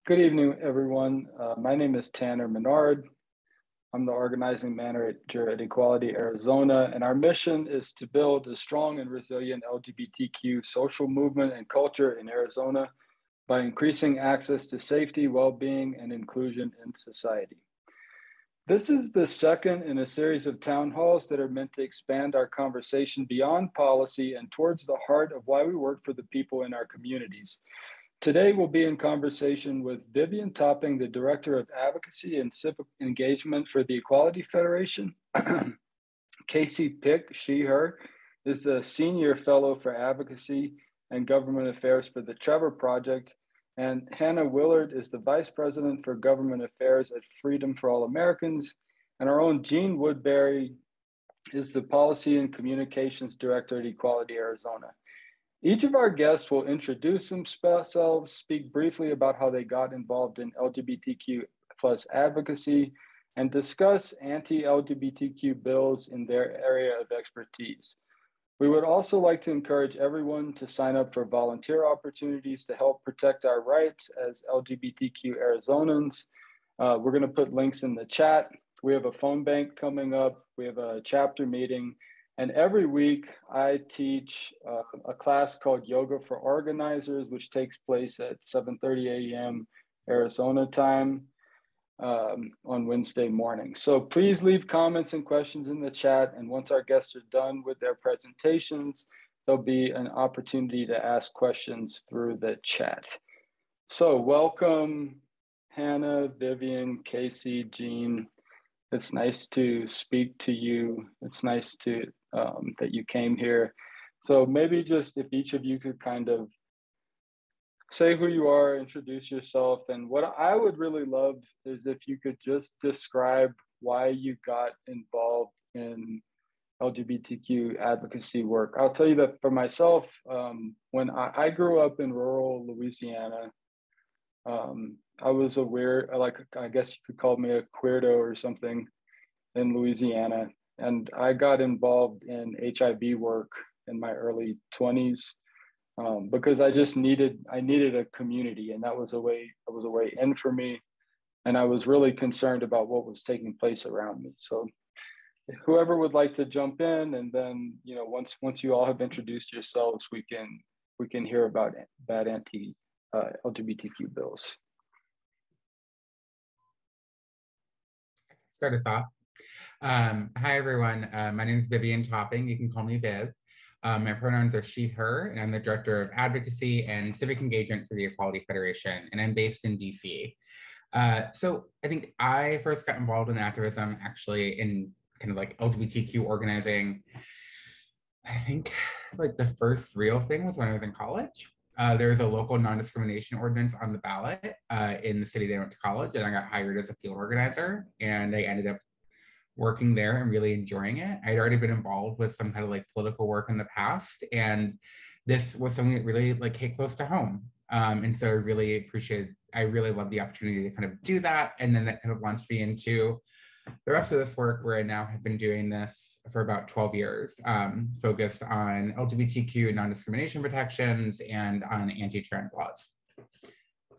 Good evening, everyone. My name is Tanner Menard. I'm the organizing manager at Equality Arizona, and our mission is to build a strong and resilient LGBTQ social movement and culture in Arizona by increasing access to safety, well-being, and inclusion in society. This is the second in a series of town halls that are meant to expand our conversation beyond policy and towards the heart of why we work for the people in our communities. Today, we'll be in conversation with Vivian Topping, the Director of Advocacy and Civic Engagement for the Equality Federation. Casey Pick, she, her, is the Senior Fellow for Advocacy and Government Affairs for the Trevor Project. And Hannah Willard is the Vice President for Government Affairs at Freedom for All Americans. And our own Jean Woodbury is the Policy and Communications Director at Equality Arizona. Each of our guests will introduce themselves, speak briefly about how they got involved in LGBTQ plus advocacy, and discuss anti-LGBTQ bills in their area of expertise. We would also like to encourage everyone to sign up for volunteer opportunities to help protect our rights as LGBTQ Arizonans. We're going to put links in the chat. We have a phone bank coming up. We have a chapter meeting. And every week I teach a class called Yoga for Organizers, which takes place at 7:30 a.m. Arizona time on Wednesday morning. So please leave comments and questions in the chat. And once our guests are done with their presentations, there'll be an opportunity to ask questions through the chat. So welcome, Hannah, Vivian, Casey, Jean. It's nice to speak to you. It's nice to that you came here. So maybe just if each of you could kind of say who you are, introduce yourself. And what I would really love is if you could just describe why you got involved in LGBTQ advocacy work. I'll tell you that for myself, when I grew up in rural Louisiana, I was a weird, I guess you could call me a queerdo or something in Louisiana. And I got involved in HIV work in my early 20s because I needed a community, and that was a way in for me. And I was really concerned about what was taking place around me. So whoever would like to jump in, and then once you all have introduced yourselves, we can hear about bad anti-LGBTQ bills. Start us off. Hi, everyone. My name is Vivian Topping. You can call me Viv. My pronouns are she, her, and I'm the Director of Advocacy and Civic Engagement for the Equality Federation, and I'm based in DC. So I think I first got involved in activism actually in kind of like LGBTQ organizing. I think like the first real thing was when I was in college. There was a local non-discrimination ordinance on the ballot in the city that I went to college, and I got hired as a field organizer, and I ended up working there and really enjoying it. I'd already been involved with some kind of like political work in the past, and this was something that really like hit close to home. And so I really loved the opportunity to kind of do that. And then that kind of launched me into the rest of this work, where I now have been doing this for about 12 years, focused on LGBTQ non-discrimination protections and on anti-trans laws.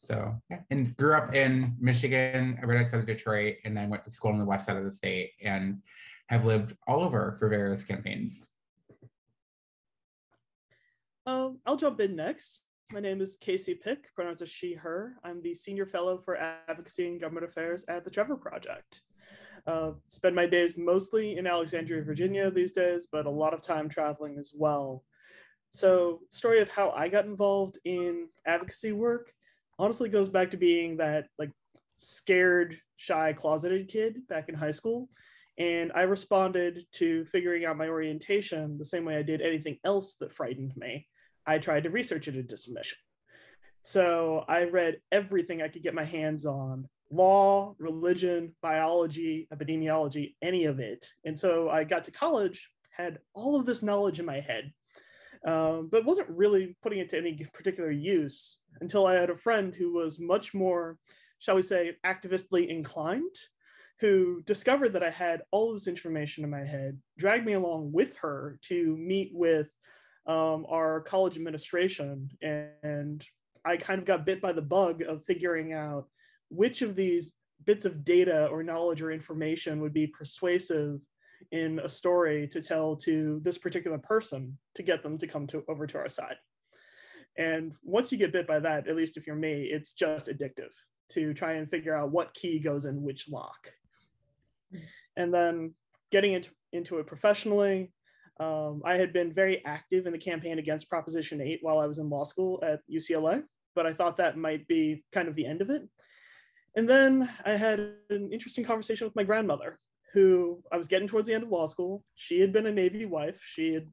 So yeah, and grew up in Michigan, right outside of Detroit, and then went to school on the west side of the state and have lived all over for various campaigns. I'll jump in next. My name is Casey Pick, pronouns are she, her. I'm the Senior Fellow for Advocacy and Government Affairs at the Trevor Project. Spend my days mostly in Alexandria, Virginia these days, but a lot of time traveling as well. So, story of how I got involved in advocacy work honestly goes back to being that like scared, shy, closeted kid back in high school. And I responded to figuring out my orientation the same way I did anything else that frightened me. I tried to research it into submission. So I read everything I could get my hands on: law, religion, biology, epidemiology, any of it. And so I got to college, had all of this knowledge in my head, but wasn't really putting it to any particular use until I had a friend who was much more, shall we say, activistly inclined, who discovered that I had all of this information in my head, dragged me along with her to meet with our college administration and I kind of got bit by the bug of figuring out which of these bits of data or knowledge or information would be persuasive in a story to tell to this particular person to get them to come over to our side. And once you get bit by that, at least if you're me, it's just addictive to try and figure out what key goes in which lock. And then getting into it professionally, I had been very active in the campaign against Proposition 8 while I was in law school at UCLA, but I thought that might be kind of the end of it. And then I had an interesting conversation with my grandmother, who I was getting towards the end of law school. She had been a Navy wife. She had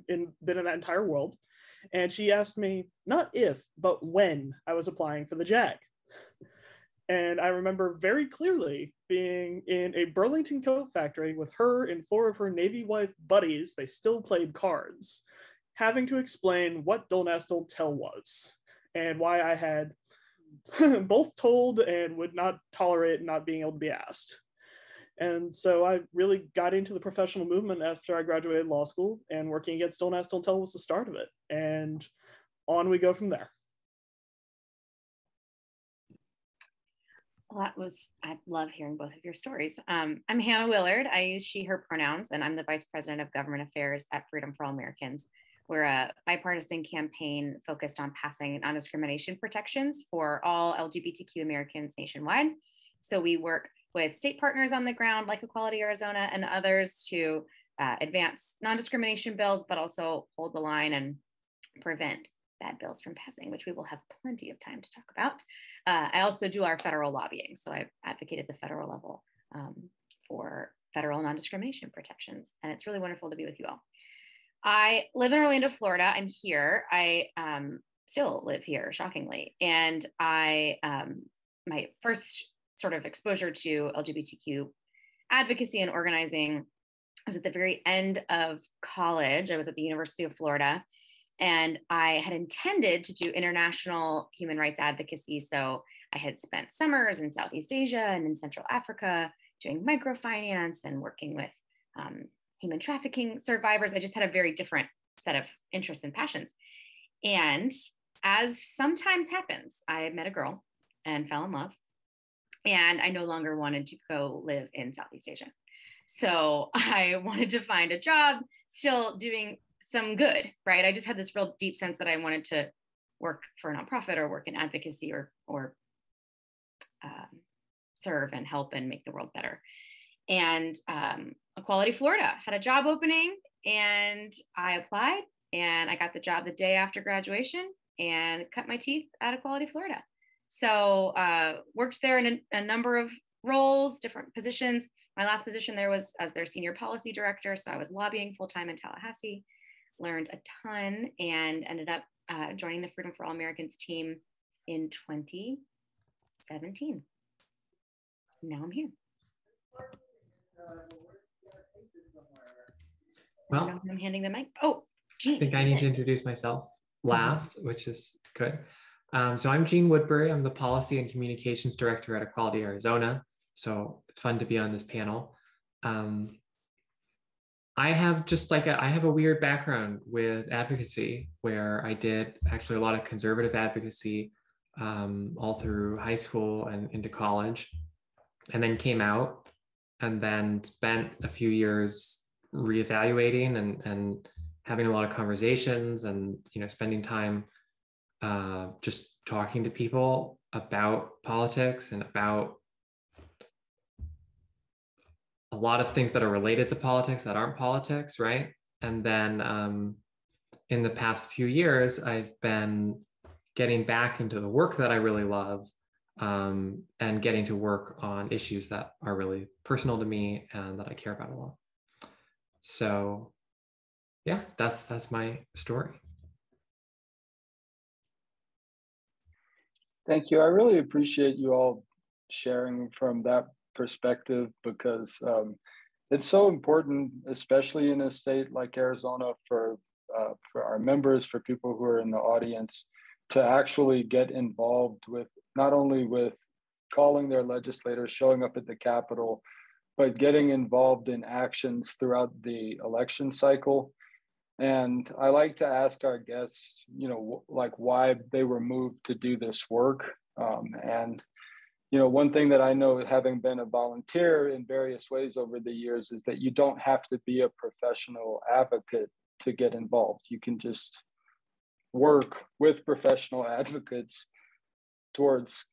been in that entire world. And she asked me, not if, but when I was applying for the JAG. And I remember very clearly being in a Burlington coat factory with her and 4 of her Navy wife buddies, they still played cards, having to explain what Don't Ask, Don't Tell was, and why I had both told and would not tolerate not being able to be asked. And so I really got into the professional movement after I graduated law school, and working against Don't Ask, Don't Tell was the start of it. And on we go from there. Well, I love hearing both of your stories. I'm Hannah Willard. I use she, her pronouns, and I'm the Vice President of Government Affairs at Freedom for All Americans. We're a bipartisan campaign focused on passing non-discrimination protections for all LGBTQ Americans nationwide. So we work with state partners on the ground like Equality Arizona and others to advance non-discrimination bills, but also hold the line and prevent bad bills from passing, which we will have plenty of time to talk about. I also do our federal lobbying. So I've advocated the federal level for federal non-discrimination protections. And it's really wonderful to be with you all. I live in Orlando, Florida. I'm here. I still live here, shockingly. And my first sort of exposure to LGBTQ advocacy and organizing was at the very end of college. I was at the University of Florida, and I had intended to do international human rights advocacy. So I had spent summers in Southeast Asia and in Central Africa doing microfinance and working with human trafficking survivors. I just had a very different set of interests and passions. And as sometimes happens, I met a girl and fell in love. And I no longer wanted to go live in Southeast Asia. So I wanted to find a job still doing some good, right? I just had this real deep sense that I wanted to work for a nonprofit or work in advocacy or serve and help and make the world better. And Equality Florida had a job opening, and I applied, and I got the job the day after graduation and cut my teeth at Equality Florida. So worked there in a number of roles, different positions. My last position there was as their senior policy director. So I was lobbying full-time in Tallahassee, learned a ton, and ended up joining the Freedom for All Americans team in 2017. Now I'm here. Well, I'm handing the mic. Oh, Jean. I think I need to introduce myself last, which is good. So I'm Jean Woodbury. I'm the Policy and Communications Director at Equality Arizona. So it's fun to be on this panel. I have a weird background with advocacy, where I did actually a lot of conservative advocacy all through high school and into college, and then came out and then spent a few years reevaluating and having a lot of conversations and, spending time just talking to people about politics and about a lot of things that are related to politics that aren't politics, right? And then in the past few years, I've been getting back into the work that I really love, and getting to work on issues that are really personal to me and that I care about a lot. So yeah, that's my story. Thank you. I really appreciate you all sharing from that perspective, because it's so important, especially in a state like Arizona, for our members, for people who are in the audience, to actually get involved with, not only with calling their legislators, showing up at the Capitol, but getting involved in actions throughout the election cycle. And I like to ask our guests, like why they were moved to do this work. And one thing that I know, having been a volunteer in various ways over the years, is that you don't have to be a professional advocate to get involved. You can just work with professional advocates towards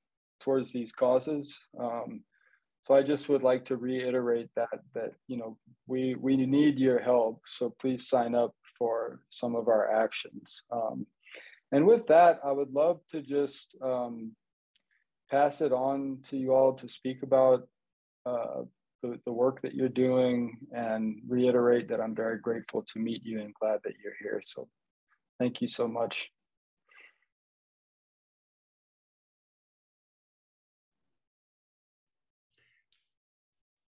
these causes. So I just would like to reiterate that we need your help. So please sign up for some of our actions. And with that, I would love to just pass it on to you all to speak about the work that you're doing, and reiterate that I'm very grateful to meet you and glad that you're here. So thank you so much.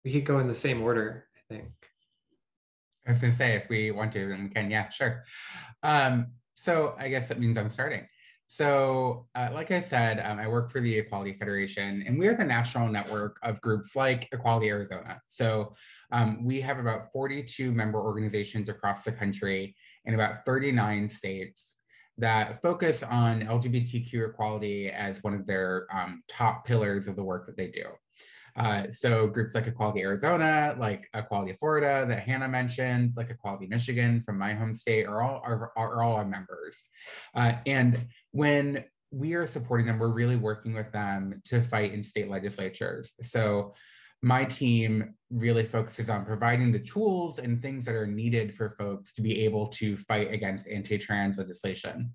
We could go in the same order, I think. I was gonna say, if we want to, then we can, yeah, sure. So I guess that means I'm starting. So like I said, I work for the Equality Federation, and we are the national network of groups like Equality Arizona. So we have about 42 member organizations across the country in about 39 states that focus on LGBTQ equality as one of their top pillars of the work that they do. So groups like Equality Arizona, like Equality Florida that Hannah mentioned, like Equality Michigan from my home state are all our members. And when we are supporting them, we're really working with them to fight in state legislatures. So my team really focuses on providing the tools and things that are needed for folks to be able to fight against anti-trans legislation.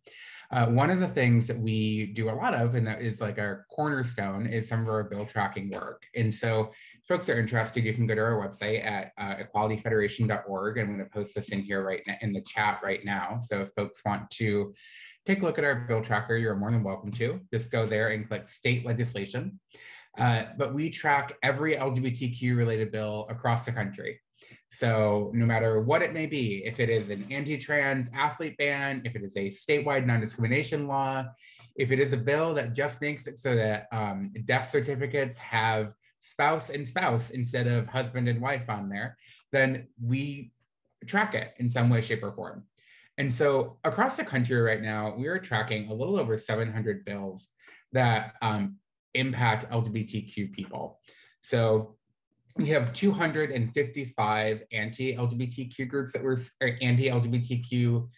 One of the things that we do a lot of, and that is like our cornerstone, is some of our bill tracking work. And so if folks are interested, you can go to our website at equalityfederation.org. I'm going to post this in here right now in the chat right now. So if folks want to take a look at our bill tracker, you're more than welcome to. Just go there and click state legislation. But we track every LGBTQ related bill across the country. So no matter what it may be, if it is an anti-trans athlete ban, if it is a statewide non-discrimination law, if it is a bill that just makes it so that death certificates have spouse and spouse instead of husband and wife on there, then we track it in some way, shape, or form. And so across the country right now, we are tracking a little over 700 bills that impact LGBTQ people. So we have 255 anti-LGBTQ groups that we're, or anti-LGBTQ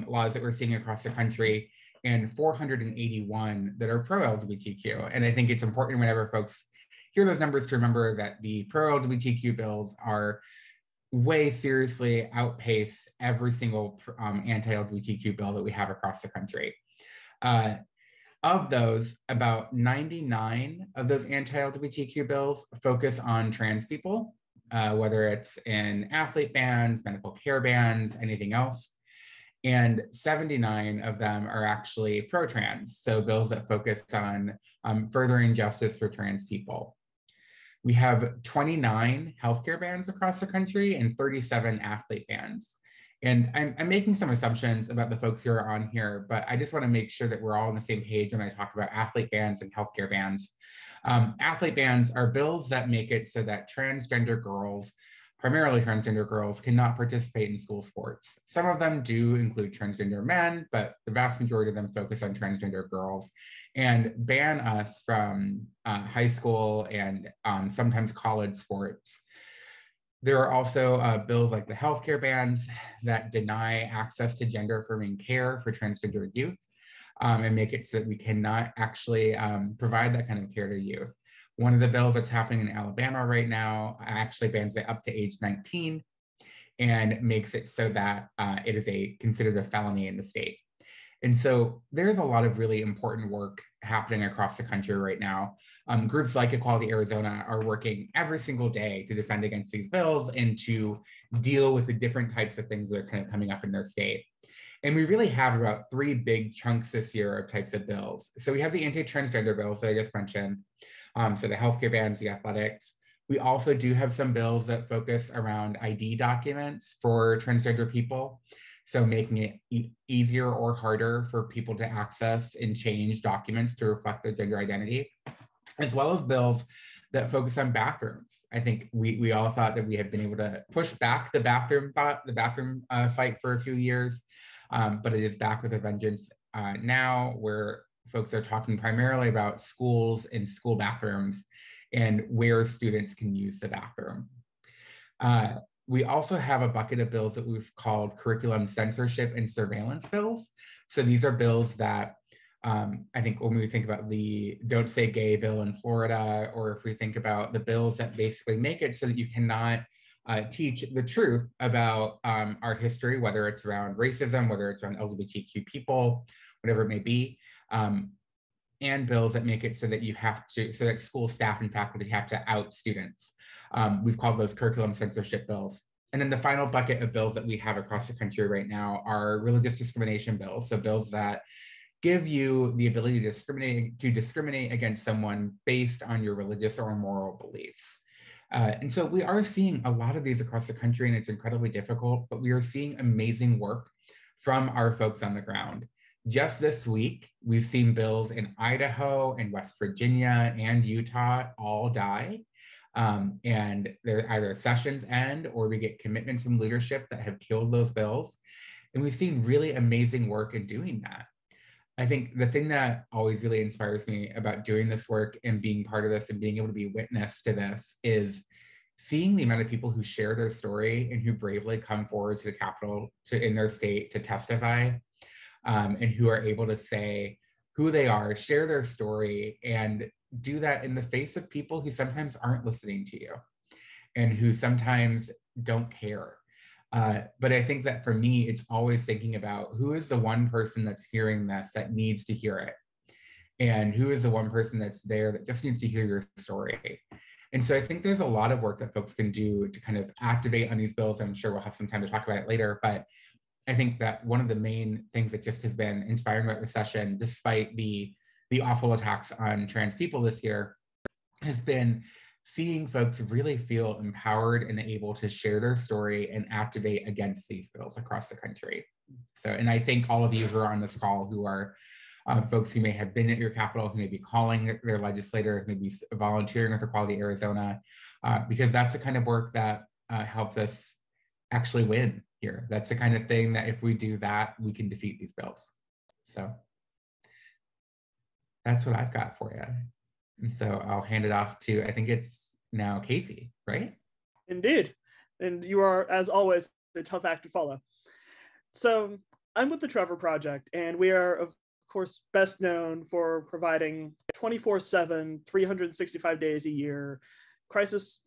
laws that we're seeing across the country, and 481 that are pro-LGBTQ. And I think it's important whenever folks hear those numbers to remember that the pro-LGBTQ bills are way seriously outpace every single anti-LGBTQ bill that we have across the country. Of those, about 99 of those anti-LGBTQ bills focus on trans people, whether it's in athlete bans, medical care bans, anything else. And 79 of them are actually pro-trans, so bills that focus on furthering justice for trans people. We have 29 healthcare bans across the country and 37 athlete bans. And I'm making some assumptions about the folks who are on here, but I just want to make sure that we're all on the same page when I talk about athlete bans and healthcare bans. Athlete bans are bills that make it so that transgender girls, primarily transgender girls, cannot participate in school sports. Some of them do include transgender men, but the vast majority of them focus on transgender girls and ban us from high school and sometimes college sports. There are also bills like the healthcare bans that deny access to gender-affirming care for transgender youth and make it so that we cannot actually provide that kind of care to youth. One of the bills that's happening in Alabama right now actually bans it up to age 19 and makes it so that it is considered a felony in the state. And so there's a lot of really important work happening across the country right now. Groups like Equality Arizona are working every single day to defend against these bills and to deal with the different types of things that are kind of coming up in their state. And we really have about 3 big chunks this year of types of bills. So we have the anti-transgender bills that I just mentioned. So the healthcare bans, the athletics. We also do have some bills that focus around ID documents for transgender people. So making it easier or harder for people to access and change documents to reflect their gender identity, as well as bills that focus on bathrooms. I think we all thought that we had been able to push back the bathroom fight for a few years, but it is back with a vengeance now, where folks are talking primarily about schools and school bathrooms and where students can use the bathroom. We also have a bucket of bills that we've called curriculum censorship and surveillance bills. So these are bills that I think when we think about the Don't Say Gay bill in Florida, or if we think about the bills that basically make it so that you cannot teach the truth about our history, whether it's around racism, whether it's around LGBTQ people, whatever it may be, and bills that make it so that so that school staff and faculty have to out students. We've called those curriculum censorship bills. And then the final bucket of bills that we have across the country right now are religious discrimination bills. So bills that give you the ability to discriminate against someone based on your religious or moral beliefs. And so we are seeing a lot of these across the country, and it's incredibly difficult, but we are seeing amazing work from our folks on the ground. Just this week, we've seen bills in Idaho and West Virginia and Utah all die. And they're either sessions end, or we get commitments from leadership that have killed those bills. And we've seen really amazing work in doing that. I think the thing that always really inspires me about doing this work and being part of this and being able to be witness to this is seeing the amount of people who share their story and who bravely come forward to the Capitol in their state to testify, and who are able to say who they are, share their story, and do that in the face of people who sometimes aren't listening to you and who sometimes don't care. But I think that for me, it's always thinking about who is the one person that's hearing this that needs to hear it, and who is the one person that's there that just needs to hear your story. And so I think there's a lot of work that folks can do to kind of activate on these bills. I'm sure we'll have some time to talk about it later, but I think that one of the main things that just has been inspiring about the session, despite the awful attacks on trans people this year, has been seeing folks really feel empowered and able to share their story and activate against these bills across the country. So, and I thank all of you who are on this call, who are folks who may have been at your Capitol, who may be calling their legislator, who may be volunteering with Equality Arizona, because that's the kind of work that helps us actually win here. That's the kind of thing that if we do that, we can defeat these bills. So that's what I've got for you. And so I'll hand it off to, I think it's now Casey, right? Indeed. And you are, as always, a tough act to follow. So I'm with the Trevor Project, and we are, of course, best known for providing 24/7, 365 days a year crisis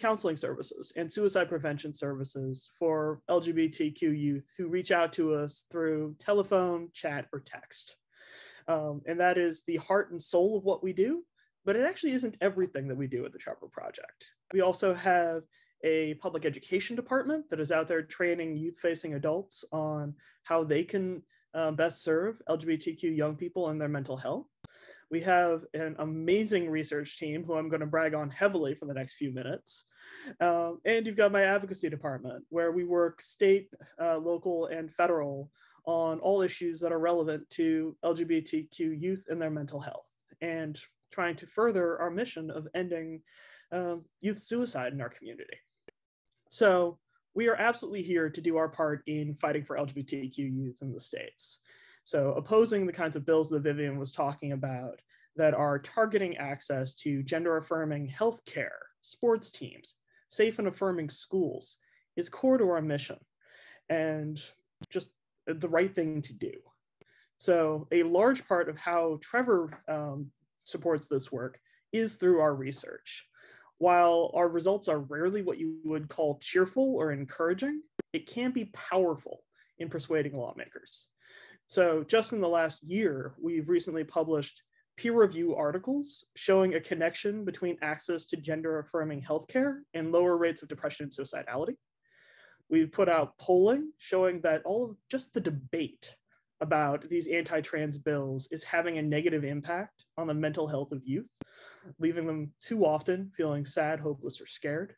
counseling services and suicide prevention services for LGBTQ youth who reach out to us through telephone, chat, or text. And that is the heart and soul of what we do, but it actually isn't everything that we do at the Trevor Project. We also have a public education department that is out there training youth-facing adults on how they can best serve LGBTQ young people and their mental health. We have an amazing research team who I'm going to brag on heavily for the next few minutes. And you've got my advocacy department, where we work state, local, and federal on all issues that are relevant to LGBTQ youth and their mental health, and trying to further our mission of ending youth suicide in our community. So we are absolutely here to do our part in fighting for LGBTQ youth in the States. So opposing the kinds of bills that Vivian was talking about that are targeting access to gender-affirming healthcare, sports teams, safe and affirming schools is core to our mission, and just the right thing to do. So a large part of how Trevor supports this work is through our research. While our results are rarely what you would call cheerful or encouraging, it can be powerful in persuading lawmakers. So just in the last year, we've recently published peer-review articles showing a connection between access to gender-affirming healthcare and lower rates of depression and suicidality. We've put out polling showing that all of just the debate about these anti-trans bills is having a negative impact on the mental health of youth, leaving them too often feeling sad, hopeless, or scared.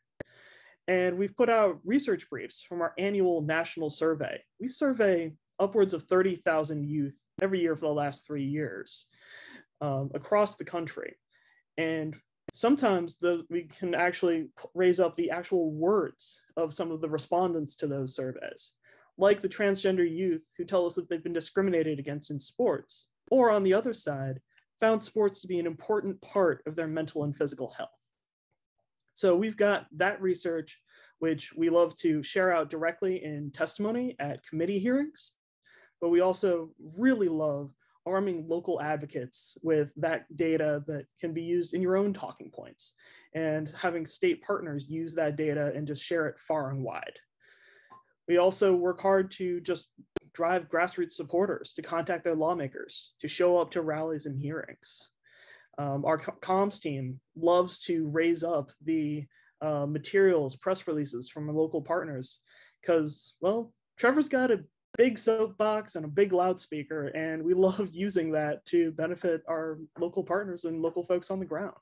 And we've put out research briefs from our annual national survey. We survey upwards of 30,000 youth every year for the last 3 years across the country. And Sometimes we can actually raise up the actual words of some of the respondents to those surveys, like the transgender youth who tell us that they've been discriminated against in sports, or on the other side, found sports to be an important part of their mental and physical health. So we've got that research, which we love to share out directly in testimony at committee hearings, but we also really love arming local advocates with that data that can be used in your own talking points, and having state partners use that data and just share it far and wide. We also work hard to just drive grassroots supporters to contact their lawmakers, to show up to rallies and hearings. Our comms team loves to raise up the materials, press releases from our local partners, because, well, Trevor's got a big soapbox and a big loudspeaker, and we love using that to benefit our local partners and local folks on the ground.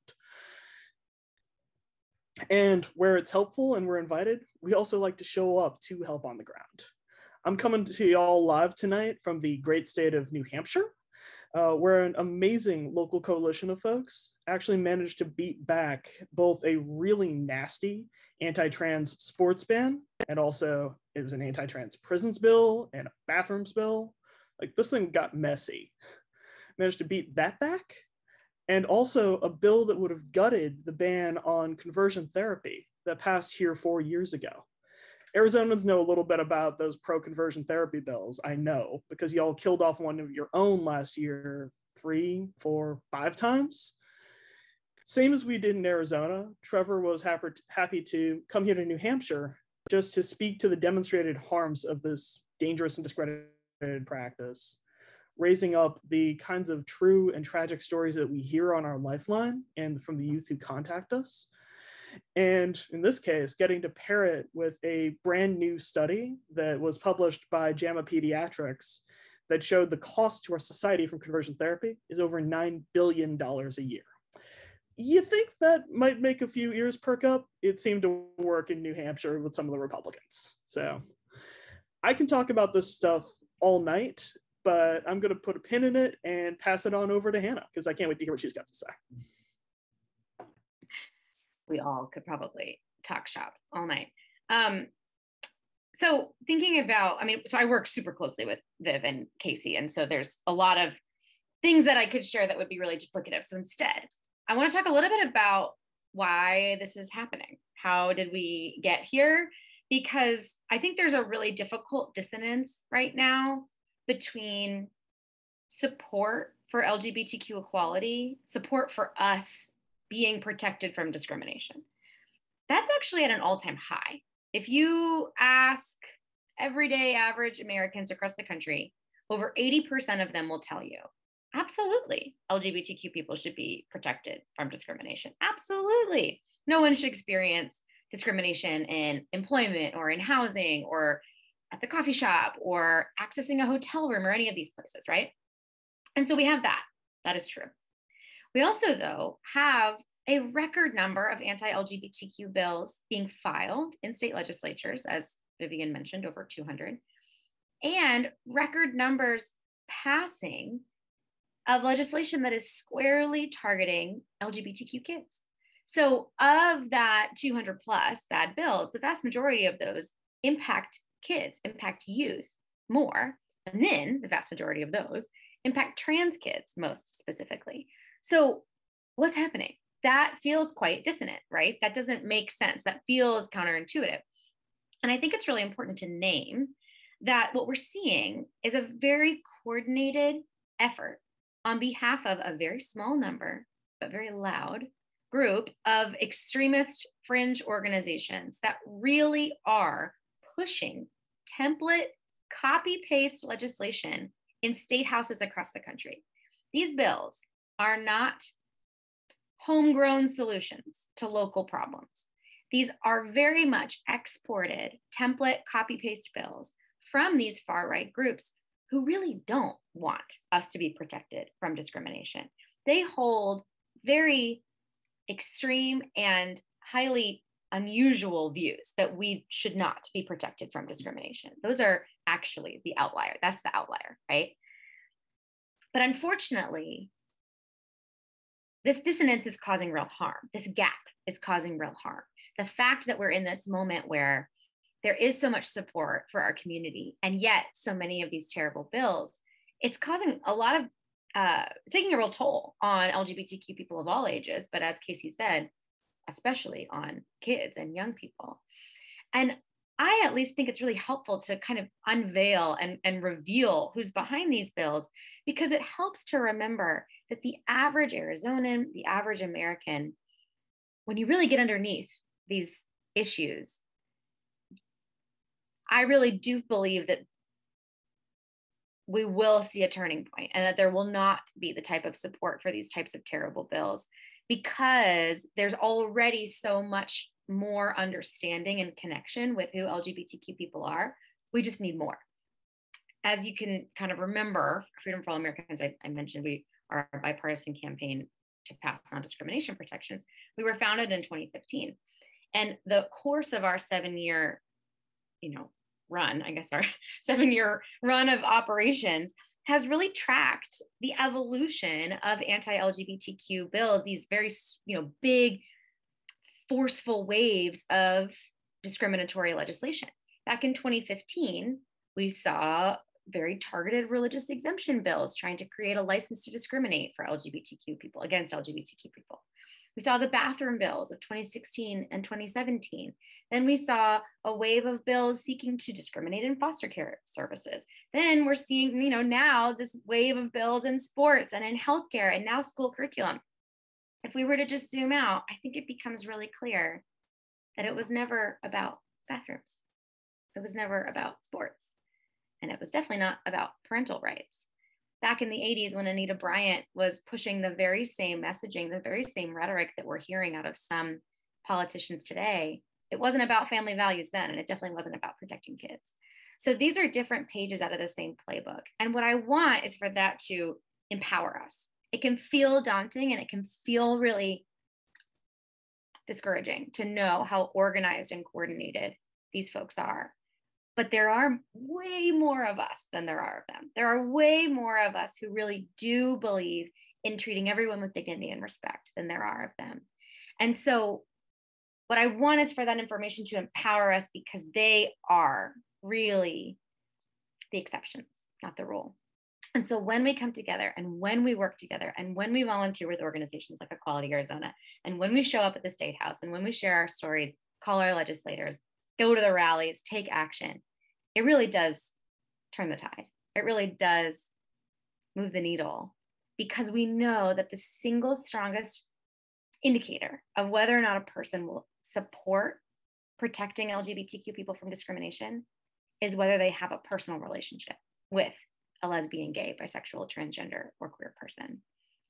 And where it's helpful and we're invited, we also like to show up to help on the ground. I'm coming to y'all live tonight from the great state of New Hampshire, where an amazing local coalition of folks actually managed to beat back both a really nasty anti-trans sports ban, and also it was an anti-trans prisons bill and a bathrooms bill. Like, this thing got messy. Managed to beat that back, and also a bill that would have gutted the ban on conversion therapy that passed here 4 years ago. Arizonans know a little bit about those pro-conversion therapy bills, I know, because y'all killed off one of your own last year 3, 4, 5 times. Same as we did in Arizona, Trevor was happy to come here to New Hampshire just to speak to the demonstrated harms of this dangerous and discredited practice, raising up the kinds of true and tragic stories that we hear on our lifeline and from the youth who contact us. And in this case, getting to pair it with a brand new study that was published by JAMA Pediatrics that showed the cost to our society from conversion therapy is over $9 billion a year. You think that might make a few ears perk up? It seemed to work in New Hampshire with some of the Republicans. So I can talk about this stuff all night, but I'm going to put a pin in it and pass it on over to Hannah, because I can't wait to hear what she's got to say. We all could probably talk shop all night. So thinking about, so I work super closely with Viv and Casey, and so there's a lot of things that I could share that would be really duplicative. So instead, I want to talk a little bit about why this is happening. How did we get here? Because I think there's a really difficult dissonance right now between support for LGBTQ equality, support for us being protected from discrimination. That's actually at an all-time high. If you ask everyday average Americans across the country, over 80% of them will tell you, absolutely, LGBTQ people should be protected from discrimination. Absolutely. No one should experience discrimination in employment or in housing or at the coffee shop or accessing a hotel room or any of these places, right? And so we have that. That is true. We also, though, have a record number of anti-LGBTQ bills being filed in state legislatures, as Vivian mentioned, over 200, and record numbers passing of legislation that is squarely targeting LGBTQ kids. So of that 200 plus bad bills, the vast majority of those impact kids, impact youth more, and then the vast majority of those impact trans kids most specifically. So what's happening? That feels quite dissonant, right? That doesn't make sense. That feels counterintuitive. And I think it's really important to name that what we're seeing is a very coordinated effort on behalf of a very small number, but very loud group of extremist fringe organizations that really are pushing template copy-paste legislation in state houses across the country. These bills are not homegrown solutions to local problems. These are very much exported template copy-paste bills from these far-right groups who really don't want us to be protected from discrimination. They hold very extreme and highly unusual views that we should not be protected from discrimination. Those are actually the outlier. That's the outlier, right? But unfortunately, this dissonance is causing real harm. This gap is causing real harm. The fact that we're in this moment where there is so much support for our community, and yet so many of these terrible bills, it's causing a lot of, taking a real toll on LGBTQ people of all ages, but as Casey said, especially on kids and young people. And I at least think it's really helpful to kind of unveil and reveal who's behind these bills, because it helps to remember that the average Arizonan, the average American, when you really get underneath these issues, I really do believe that we will see a turning point and that there will not be the type of support for these types of terrible bills, because there's already so much more understanding and connection with who LGBTQ people are. We just need more. As you can kind of remember, Freedom for All Americans, I mentioned we are a bipartisan campaign to pass non-discrimination protections. We were founded in 2015. And the course of our 7-year, run, I guess our 7-year run of operations has really tracked the evolution of anti-LGBTQ bills, these very, big, forceful waves of discriminatory legislation. Back in 2015, we saw very targeted religious exemption bills trying to create a license to discriminate for LGBTQ people, against LGBTQ people. We saw the bathroom bills of 2016 and 2017. Then we saw a wave of bills seeking to discriminate in foster care services. Then we're seeing, now this wave of bills in sports and in healthcare and now school curriculum. If we were to just zoom out, I think it becomes really clear that it was never about bathrooms. It was never about sports. And it was definitely not about parental rights. Back in the 80s, when Anita Bryant was pushing the very same messaging, the very same rhetoric that we're hearing out of some politicians today, it wasn't about family values then, and it definitely wasn't about protecting kids. So these are different pages out of the same playbook. And what I want is for that to empower us. It can feel daunting and it can feel really discouraging to know how organized and coordinated these folks are. But there are way more of us than there are of them. There are way more of us who really do believe in treating everyone with dignity and respect than there are of them. And so what I want is for that information to empower us, because they are really the exceptions, not the rule. And so when we come together and when we work together and when we volunteer with organizations like Equality Arizona, and when we show up at the State House and when we share our stories, call our legislators, go to the rallies, take action, it really does turn the tide. It really does move the needle, because we know that the single strongest indicator of whether or not a person will support protecting LGBTQ people from discrimination is whether they have a personal relationship with a lesbian, gay, bisexual, transgender, or queer person.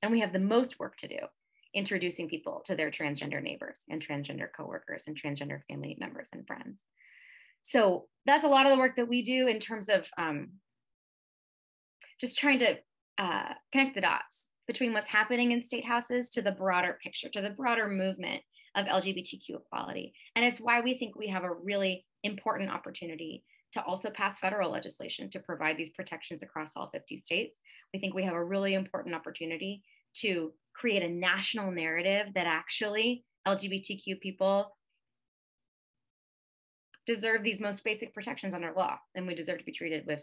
And we have the most work to do introducing people to their transgender neighbors and transgender coworkers and transgender family members and friends. So that's a lot of the work that we do in terms of just trying to connect the dots between what's happening in state houses to the broader picture, to the broader movement of LGBTQ equality. And it's why we think we have a really important opportunity to also pass federal legislation to provide these protections across all 50 states. We think we have a really important opportunity to create a national narrative that actually LGBTQ people deserve these most basic protections under law, and we deserve to be treated with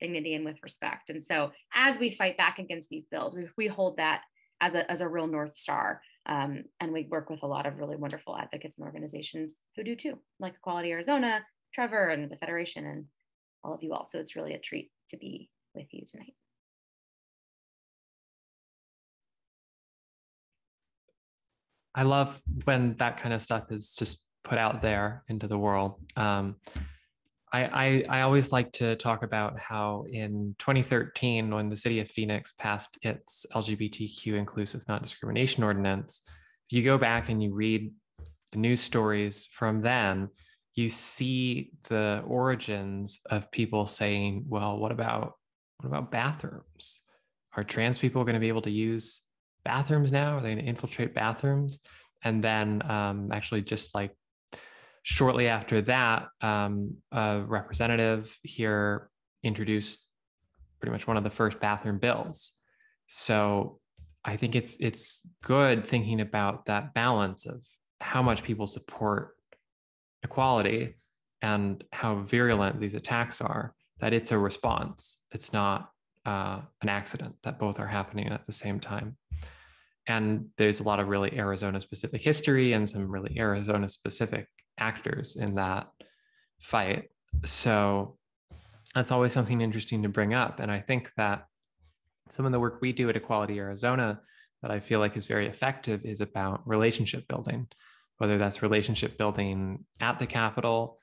dignity and with respect. And so as we fight back against these bills, we hold that as a real North Star. And we work with a lot of really wonderful advocates and organizations who do too, like Equality Arizona, Trevor, and the Federation, and all of you all. So it's really a treat to be with you tonight. I love when that kind of stuff is just put out there into the world. I always like to talk about how in 2013, when the city of Phoenix passed its LGBTQ inclusive non-discrimination ordinance, if you go back and you read the news stories from then, you see the origins of people saying, well, what about bathrooms? Are trans people going to be able to use bathrooms now? Are they going to infiltrate bathrooms? And then actually just like shortly after that, a representative here introduced pretty much one of the first bathroom bills. So I think it's good thinking about that balance of how much people support equality and how virulent these attacks are, that it's a response. It's not an accident that both are happening at the same time. And there's a lot of really Arizona-specific history and some really Arizona-specific actors in that fight. So that's always something interesting to bring up. And I think that some of the work we do at Equality Arizona that I feel like is very effective is about relationship building, whether that's relationship building at the Capitol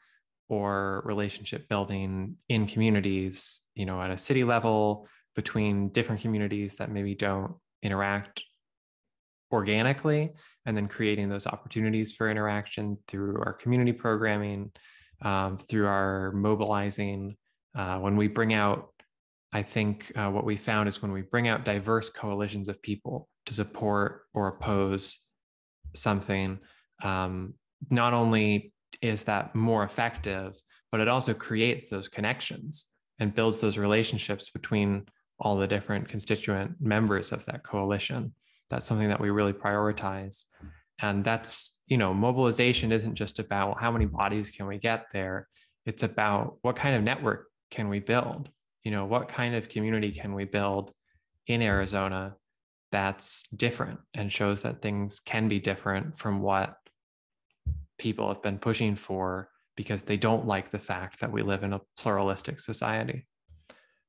or relationship building in communities, you know, at a city level between different communities that maybe don't interact organically, and then creating those opportunities for interaction through our community programming, through our mobilizing. When we bring out, I think what we found is when we bring out diverse coalitions of people to support or oppose something, not only is that more effective, but it also creates those connections and builds those relationships between all the different constituent members of that coalition. That's something that we really prioritize. And that's, you know, mobilization isn't just about how many bodies can we get there. It's about what kind of network can we build? You know, what kind of community can we build in Arizona that's different and shows that things can be different from what people have been pushing for because they don't like the fact that we live in a pluralistic society.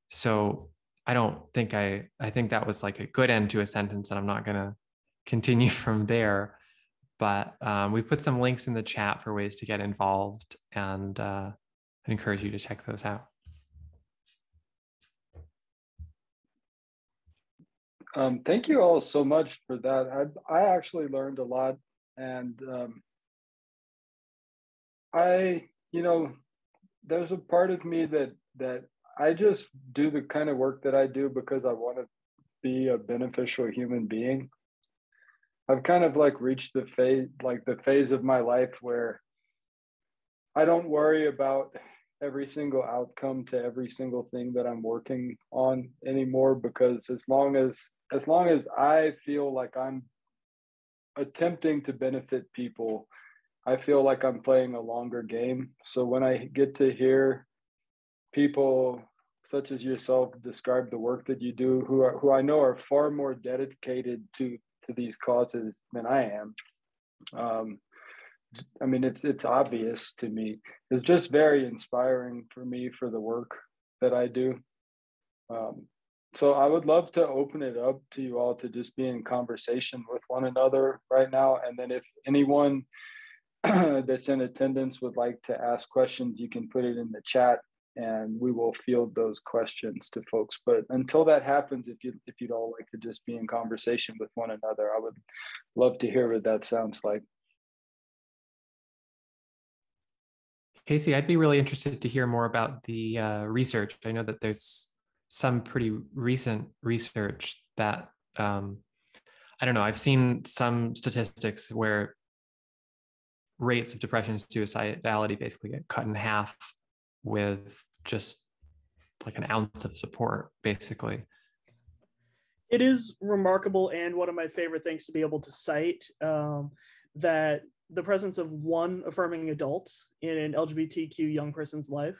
So I don't think I think that was like a good end to a sentence, and I'm not going to continue from there. But we put some links in the chat for ways to get involved, and I encourage you to check those out. Thank you all so much for that. I actually learned a lot, and you know, there's a part of me that I just do the kind of work that I do because I want to be a beneficial human being. I've kind of like reached the phase of my life where I don't worry about every single outcome to every single thing that I'm working on anymore, because as long as I feel like I'm attempting to benefit people, I feel like I'm playing a longer game. So when I get to hear people such as yourself describe the work that you do, who I know are far more dedicated to these causes than I am, I mean, it's obvious to me. It's just very inspiring for me for the work that I do. So I would love to open it up to you all to just be in conversation with one another right now. And then if anyone that's in attendance would like to ask questions, you can put it in the chat and we will field those questions to folks. But until that happens, if you'd all like to just be in conversation with one another, I would love to hear what that sounds like. Casey, I'd be really interested to hear more about the research. I know that there's some pretty recent research that, I don't know, I've seen some statistics where rates of depression and suicidality basically get cut in half with just like an ounce of support, basically. It is remarkable, and one of my favorite things to be able to cite, that the presence of one affirming adult in an LGBTQ young person's life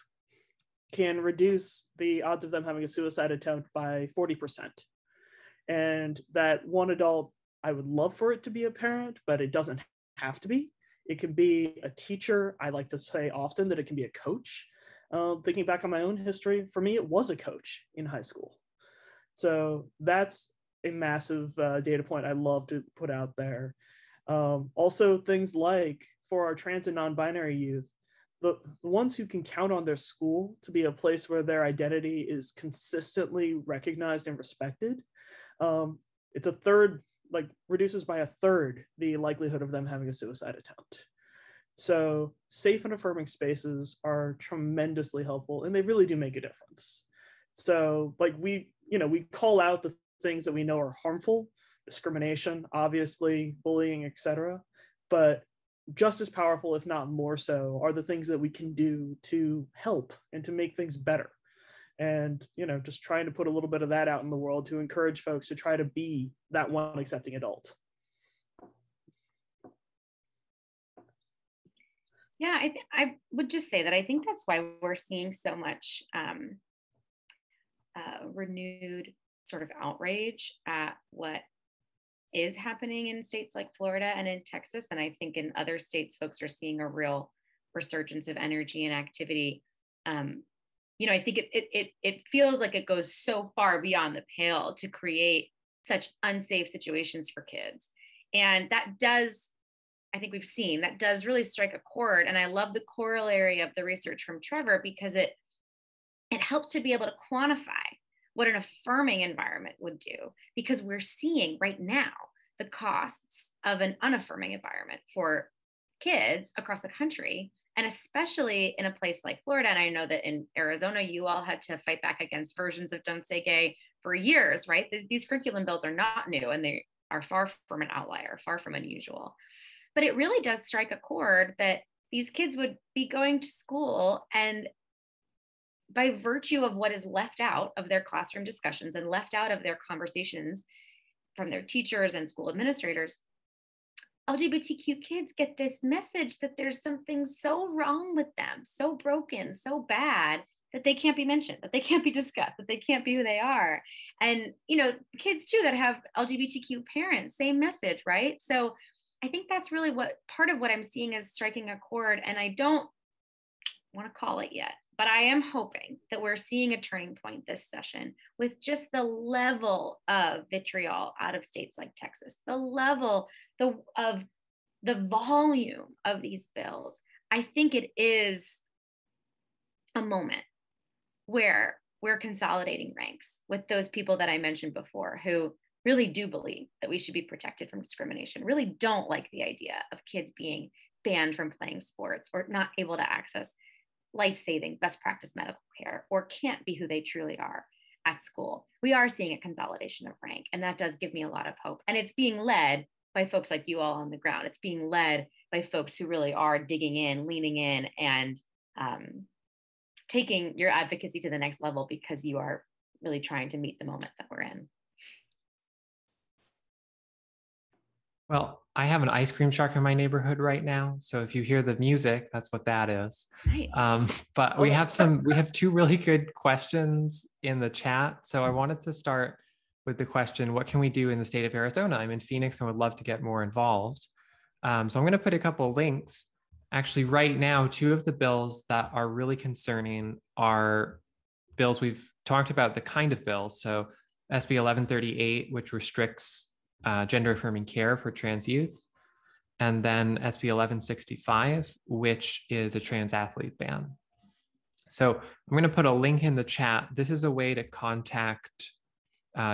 can reduce the odds of them having a suicide attempt by 40%. And that one adult, I would love for it to be a parent, but it doesn't have to be. It can be a teacher. I like to say often that it can be a coach. Thinking back on my own history, for me, it was a coach in high school. So that's a massive data point I love to put out there. Also, things like for our trans and non-binary youth, the ones who can count on their school to be a place where their identity is consistently recognized and respected, it's a third, like reduces by a third the likelihood of them having a suicide attempt. So safe and affirming spaces are tremendously helpful, and they really do make a difference. So like we call out the things that we know are harmful, discrimination, obviously, bullying, etc. But just as powerful, if not more so, are the things that we can do to help and to make things better. And, just trying to put a little bit of that out in the world to encourage folks to try to be that one accepting adult. Yeah, I would just say that I think that's why we're seeing so much renewed sort of outrage at what is happening in states like Florida and in Texas. And I think in other states, folks are seeing a real resurgence of energy and activity. I think it feels like it goes so far beyond the pale to create such unsafe situations for kids. And that does, I think we've seen, that does really strike a chord. And I love the corollary of the research from Trevor, because it helps to be able to quantify what an affirming environment would do, because we're seeing right now the costs of an unaffirming environment for kids across the country, and especially in a place like Florida. And I know that in Arizona, you all had to fight back against versions of Don't Say Gay for years, right? These curriculum bills are not new, and they are far from an outlier, far from unusual. But it really does strike a chord that these kids would be going to school, and by virtue of what is left out of their classroom discussions and left out of their conversations from their teachers and school administrators, LGBTQ kids get this message that there's something so wrong with them, so broken, so bad, that they can't be mentioned, that they can't be discussed, that they can't be who they are. And, kids too that have LGBTQ parents, same message, right? So I think that's really what part of what I'm seeing is striking a chord. And I don't want to call it yet, but I am hoping that we're seeing a turning point this session with just the level of vitriol out of states like Texas, the level of the volume of these bills. I think it is a moment where we're consolidating ranks with those people that I mentioned before, who really do believe that we should be protected from discrimination, really don't like the idea of kids being banned from playing sports or not able to access life-saving best practice medical care, or can't be who they truly are at school. We are seeing a consolidation of rank, and that does give me a lot of hope. And it's being led by folks like you all on the ground. It's being led by folks who really are digging in, leaning in, and taking your advocacy to the next level, because you are really trying to meet the moment that we're in. Well, I have an ice cream truck in my neighborhood right now. So if you hear the music, that's what that is. Nice. But we have two really good questions in the chat. So I wanted to start with the question, what can we do in the state of Arizona? I'm in Phoenix and would love to get more involved. So I'm going to put a couple of links. Actually, right now, two of the bills that are really concerning are bills we've talked about, the kind of bills. So SB 1138, which restricts gender affirming care for trans youth, and then SB 1165, which is a trans athlete ban. So I'm going to put a link in the chat. This is a way to contact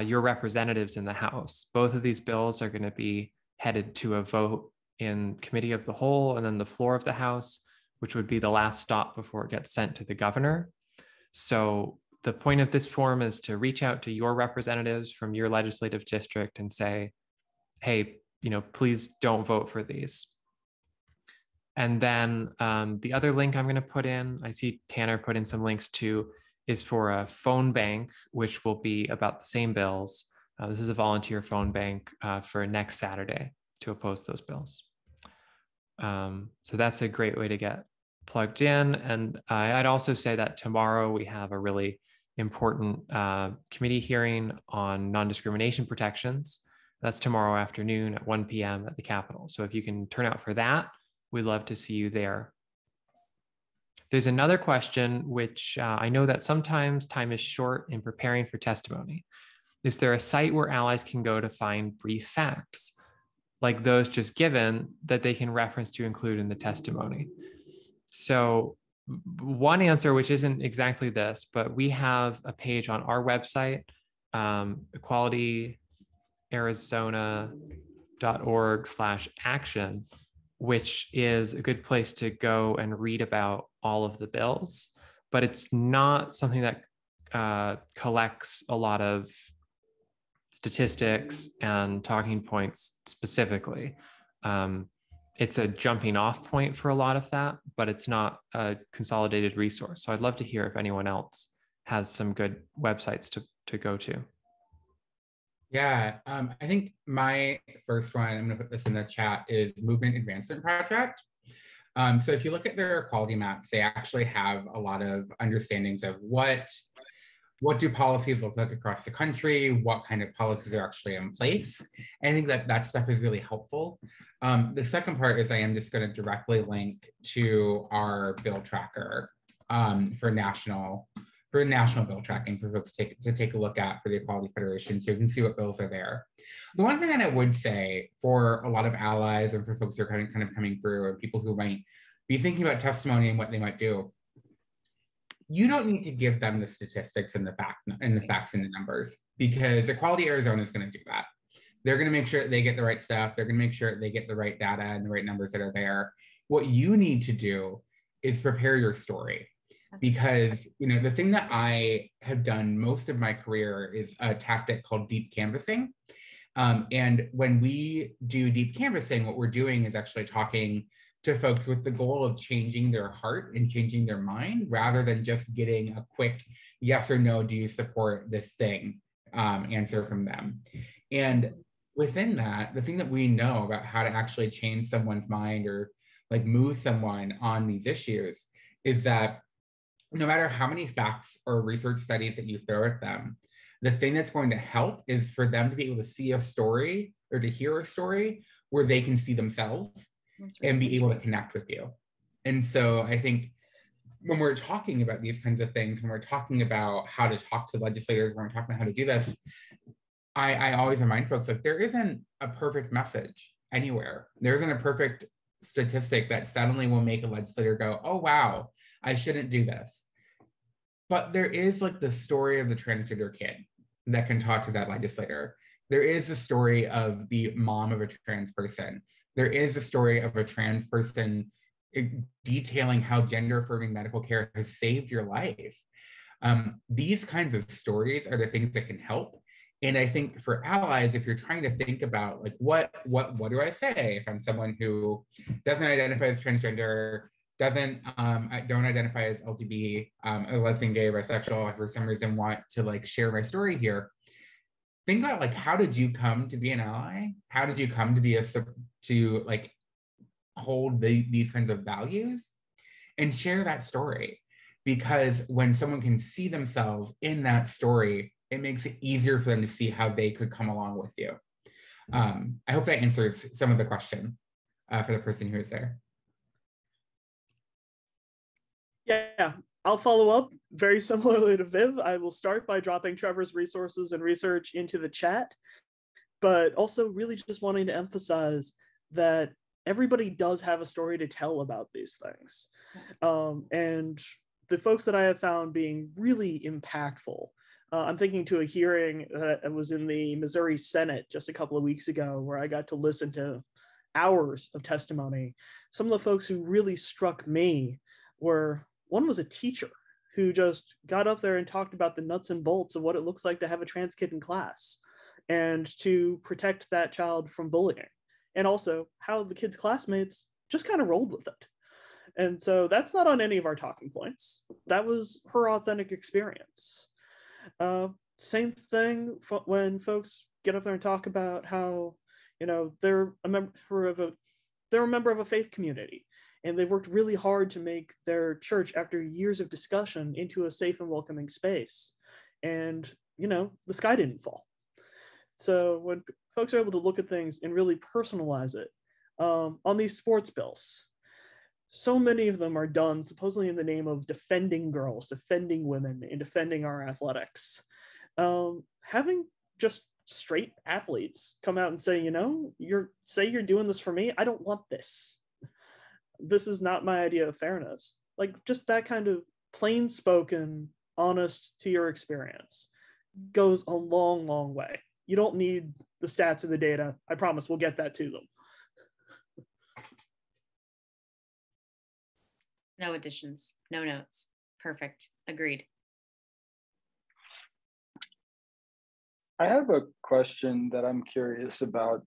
your representatives in the House. Both of these bills are going to be headed to a vote in Committee of the Whole and then the floor of the House, which would be the last stop before it gets sent to the governor. So the point of this forum is to reach out to your representatives from your legislative district and say, hey, please don't vote for these. And then the other link I'm going to put in, I see Tanner put in some links too, is for a phone bank, which will be about the same bills. This is a volunteer phone bank for next Saturday to oppose those bills. So that's a great way to get plugged in. And I'd also say that tomorrow we have a really important committee hearing on non-discrimination protections. That's tomorrow afternoon at 1 p.m. at the Capitol. So if you can turn out for that, we'd love to see you there. There's another question, which I know that sometimes time is short in preparing for testimony. Is there a site where allies can go to find brief facts, like those just given, that they can reference to include in the testimony? So one answer, which isn't exactly this, but we have a page on our website, equalityarizona.org/action, which is a good place to go and read about all of the bills, but it's not something that collects a lot of statistics and talking points specifically. It's a jumping off point for a lot of that, but it's not a consolidated resource. So I'd love to hear if anyone else has some good websites to go to. Yeah, I think my first one, I'm going to put this in the chat, is Movement Advancement Project. So if you look at their equality maps, they actually have a lot of understandings of what do policies look like across the country, what kind of policies are actually in place. I think that stuff is really helpful. The second part is I am just going to directly link to our bill tracker for national bill tracking for folks to take a look at for the Equality Federation, so you can see what bills are there. The one thing that I would say for a lot of allies and for folks who are kind of coming through, and people who might be thinking about testimony and what they might do, you don't need to give them the statistics and the facts and the numbers, because Equality Arizona is going to do that. They're going to make sure that they get the right stuff. They're going to make sure that they get the right data and the right numbers that are there. What you need to do is prepare your story. Because, you know, the thing that I have done most of my career is a tactic called deep canvassing. And when we do deep canvassing, what we're doing is actually talking to folks with the goal of changing their heart and changing their mind, rather than just getting a quick yes or no, do you support this thing answer from them. And within that, the thing that we know about how to actually change someone's mind or like move someone on these issues is that no matter how many facts or research studies that you throw at them, the thing that's going to help is for them to be able to see a story or to hear a story where they can see themselves and be able to connect with you. And so I think when we're talking about these kinds of things, when we're talking about how to talk to legislators, when we're talking about how to do this, I always remind folks, like, there isn't a perfect message anywhere. There isn't a perfect statistic that suddenly will make a legislator go, oh, wow, I shouldn't do this. But there is like the story of the transgender kid that can talk to that legislator. There is a story of the mom of a trans person. There is a story of a trans person detailing how gender affirming medical care has saved your life. These kinds of stories are the things that can help. And I think for allies, if you're trying to think about like, what do I say if I'm someone who doesn't identify as transgender, don't identify as LGBT, a lesbian, gay, bisexual, for some reason want to like share my story here. Think about like, how did you come to be an ally? How did you come to be to like hold these kinds of values and share that story? Because when someone can see themselves in that story, it makes it easier for them to see how they could come along with you. I hope that answers some of the question for the person who is there. Yeah, I'll follow up very similarly to Viv. I will start by dropping Trevor's resources and research into the chat, but also really just wanting to emphasize that everybody does have a story to tell about these things. And the folks that I have found being really impactful, I'm thinking to a hearing that was in the Missouri Senate just a couple of weeks ago, where I got to listen to hours of testimony. Some of the folks who really struck me were, one was a teacher who just got up there and talked about the nuts and bolts of what it looks like to have a trans kid in class and to protect that child from bullying, and also how the kid's classmates just kind of rolled with it. And so that's not on any of our talking points. That was her authentic experience. Same thing when folks get up there and talk about how, you know, they're a member of a faith community, and they've worked really hard to make their church, after years of discussion, into a safe and welcoming space. And, you know, the sky didn't fall. So when folks are able to look at things and really personalize it, on these sports bills, so many of them are done supposedly in the name of defending girls, defending women, and defending our athletics. Having just straight athletes come out and say, you know, you're doing this for me, I don't want this. This is not my idea of fairness. Like, just that kind of plain spoken, honest to your experience goes a long, long way. You don't need the stats or the data. I promise we'll get that to them. No additions, no notes. Perfect. Agreed. I have a question that I'm curious about.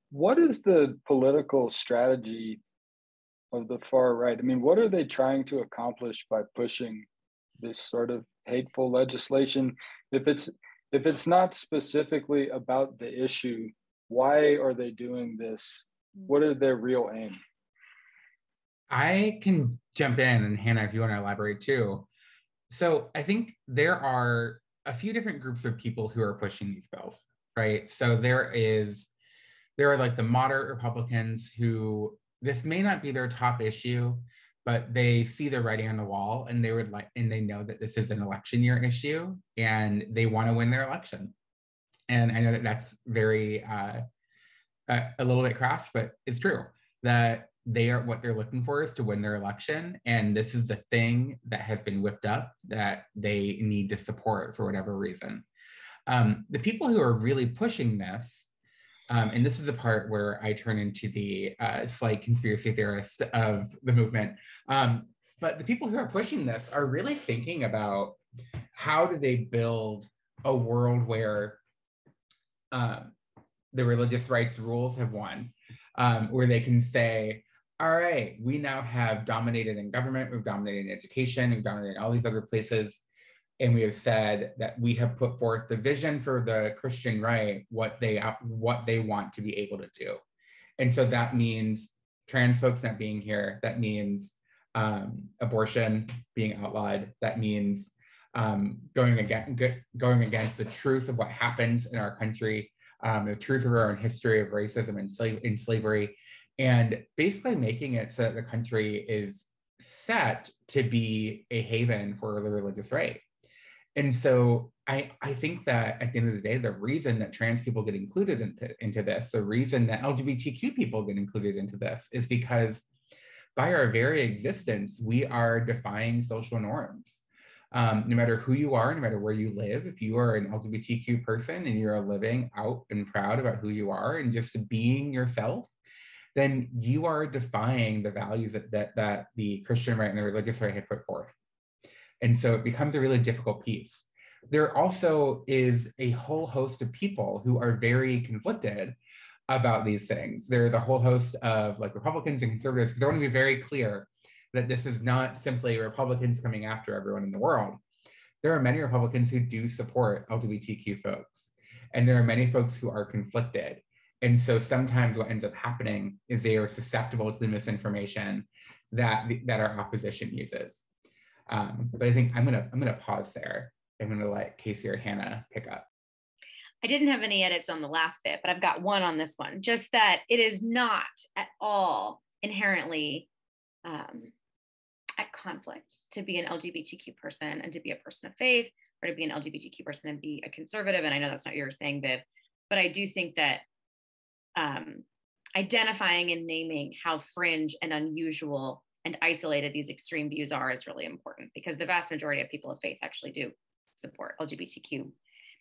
What is the political strategy of the far right. I mean, what are they trying to accomplish by pushing this sort of hateful legislation? If it's not specifically about the issue, why are they doing this? What is their real aim? I can jump in, and Hannah, if you want to elaborate too. So I think there are a few different groups of people who are pushing these bills, right? So there are like the moderate Republicans who, this may not be their top issue, but they see the writing on the wall, and they know that this is an election year issue and they want to win their election. And I know that that's very a little bit crass, but it's true that what they're looking for is to win their election. And this is the thing that has been whipped up that they need to support for whatever reason. The people who are really pushing this, and this is a part where I turn into the slight conspiracy theorist of the movement, but the people who are pushing this are really thinking about how do they build a world where the religious rights rules have won, where they can say, all right, we now have dominated in government, we've dominated in education, we've dominated in all these other places, and we have said that we have put forth the vision for the Christian right, what they want to be able to do. And so that means trans folks not being here, that means abortion being outlawed, that means going against the truth of what happens in our country, the truth of our own history of racism and slavery, and basically making it so that the country is set to be a haven for the religious right. And so I think that at the end of the day, the reason that trans people get included into this, the reason that LGBTQ people get included into this is because by our very existence, we are defying social norms. No matter who you are, no matter where you live, if you are an LGBTQ person and you're living out and proud about who you are and just being yourself, then you are defying the values that the Christian right and the religious right have put forth. And so it becomes a really difficult piece. There also is a whole host of people who are very conflicted about these things. There's a whole host of like Republicans and conservatives, because I want to be very clear that this is not simply Republicans coming after everyone in the world. There are many Republicans who do support LGBTQ folks, and there are many folks who are conflicted. And so sometimes what ends up happening is they are susceptible to the misinformation that our opposition uses. But I think I'm gonna pause there. I'm gonna let Casey or Hannah pick up. I didn't have any edits on the last bit, but I've got one on this one. Just that it is not at all inherently at conflict to be an LGBTQ person and to be a person of faith, or to be an LGBTQ person and be a conservative. And I know that's not what you were saying, Viv, but I do think that identifying and naming how fringe and unusual and isolated these extreme views are is really important, because the vast majority of people of faith actually do support LGBTQ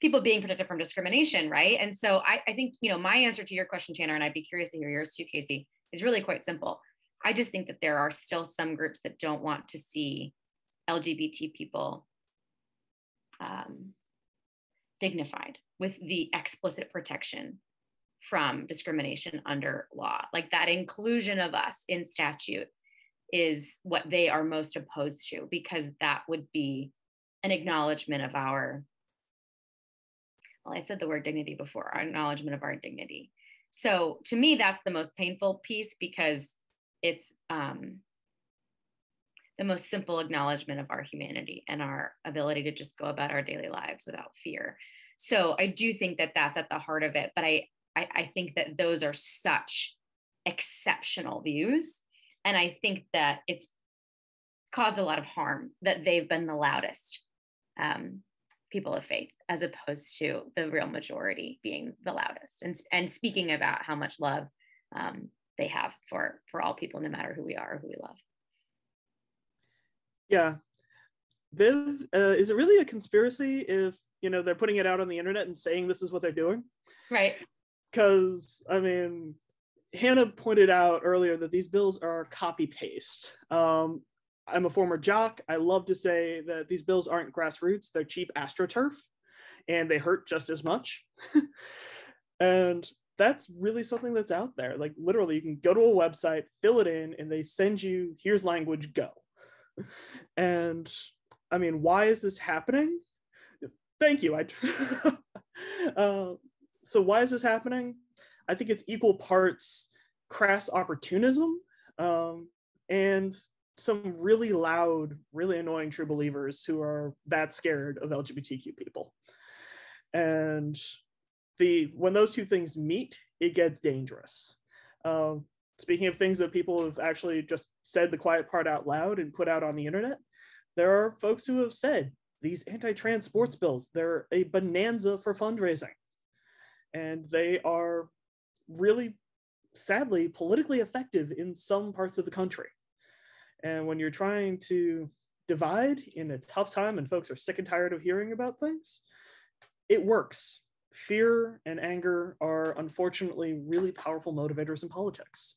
people being protected from discrimination, right? And so I think, my answer to your question, Tanner, and I'd be curious to hear yours too, Casey, is really quite simple. I just think that there are still some groups that don't want to see LGBT people dignified with the explicit protection from discrimination under law. Like that inclusion of us in statute is what they are most opposed to, because that would be an acknowledgement of our, well, I said the word dignity before, our acknowledgement of our dignity. So to me, that's the most painful piece, because it's the most simple acknowledgement of our humanity and our ability to just go about our daily lives without fear. So I do think that that's at the heart of it, but I think that those are such exceptional views. And I think that it's caused a lot of harm that they've been the loudest people of faith, as opposed to the real majority being the loudest and speaking about how much love they have for all people, no matter who we are or who we love. Yeah. Viv, is it really a conspiracy if, they're putting it out on the internet and saying this is what they're doing? Right. Because, Hannah pointed out earlier that these bills are copy-paste. I'm a former jock. I love to say that these bills aren't grassroots. They're cheap AstroTurf, and they hurt just as much. And that's really something that's out there. Like literally you can go to a website, fill it in, and they send you, here's language, go. And I mean, why is this happening? Thank you. So why is this happening? I think it's equal parts crass opportunism and some really loud, really annoying true believers who are that scared of LGBTQ people. And when those two things meet, it gets dangerous. Speaking of things that people have actually just said the quiet part out loud and put out on the internet, there are folks who have said these anti-trans sports bills, they're a bonanza for fundraising. And they are really, sadly, politically effective in some parts of the country. And when you're trying to divide in a tough time and folks are sick and tired of hearing about things, it works. Fear and anger are unfortunately really powerful motivators in politics.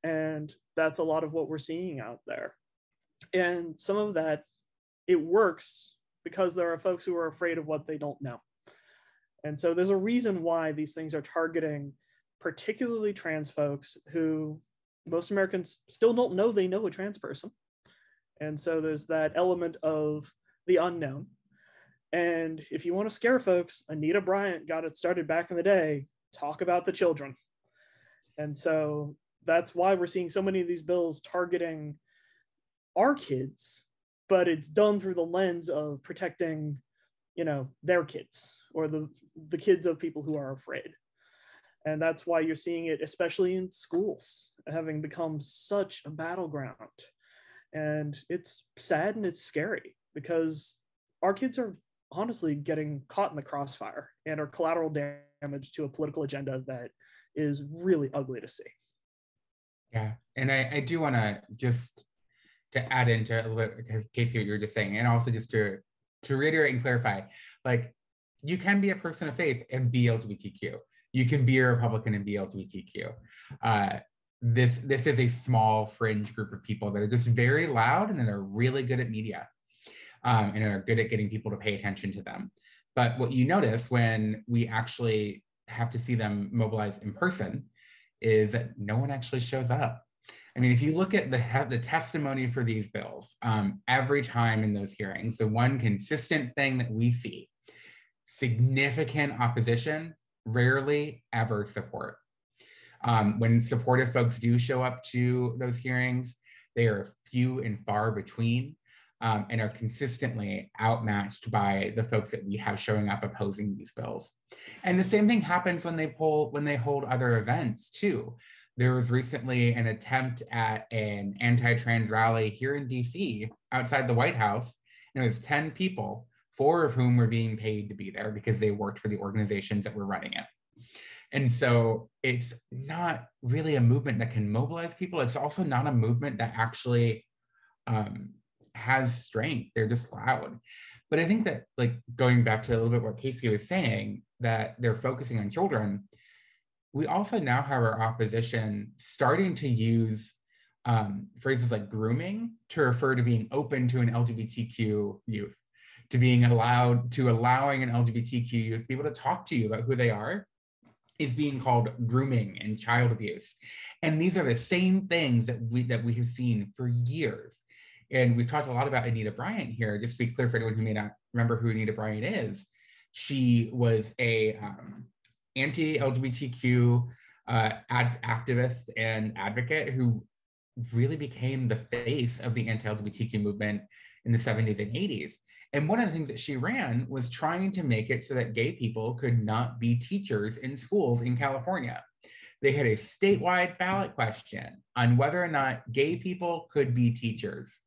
And that's a lot of what we're seeing out there. And some of that, it works because there are folks who are afraid of what they don't know. And so there's a reason why these things are targeting particularly trans folks who most Americans still don't know they know a trans person. And so there's that element of the unknown. And if you want to scare folks, Anita Bryant got it started back in the day, talk about the children. And so that's why we're seeing so many of these bills targeting our kids, but it's done through the lens of protecting, their kids or the kids of people who are afraid. And that's why you're seeing it, especially in schools, having become such a battleground. And it's sad and it's scary because our kids are honestly getting caught in the crossfire and are collateral damage to a political agenda that is really ugly to see. Yeah, and I do want to just to add into a little bit, Casey, what you were just saying, and also just to reiterate and clarify, like you can be a person of faith and be LGBTQ. You can be a Republican and be LGBTQ. This is a small fringe group of people that are just very loud and that are really good at media and are good at getting people to pay attention to them. But what you notice when we actually have to see them mobilize in person is that no one actually shows up. I mean, if you look at the testimony for these bills, every time in those hearings, the one consistent thing that we see, significant opposition, rarely ever support. When supportive folks do show up to those hearings, they are few and far between and are consistently outmatched by the folks that we have showing up opposing these bills. And the same thing happens when they hold other events too. There was recently an attempt at an anti-trans rally here in DC outside the White House, and it was 10 people, 4 of whom were being paid to be there because they worked for the organizations that were running it. And so it's not really a movement that can mobilize people. It's also not a movement that actually has strength. They're just loud. But I think that, like, going back to a little bit what Casey was saying, that they're focusing on children, we also now have our opposition starting to use phrases like grooming to refer to being open to an LGBTQ youth, to allowing an LGBTQ youth to be able to talk to you about who they are, is being called grooming and child abuse. And these are the same things that we have seen for years. And we've talked a lot about Anita Bryant here. Just to be clear for anyone who may not remember who Anita Bryant is, she was a anti-LGBTQ activist and advocate who really became the face of the anti-LGBTQ movement in the 70s and 80s. And one of the things that she ran was trying to make it so that gay people could not be teachers in schools in California. They had a statewide ballot question on whether or not gay people could be teachers.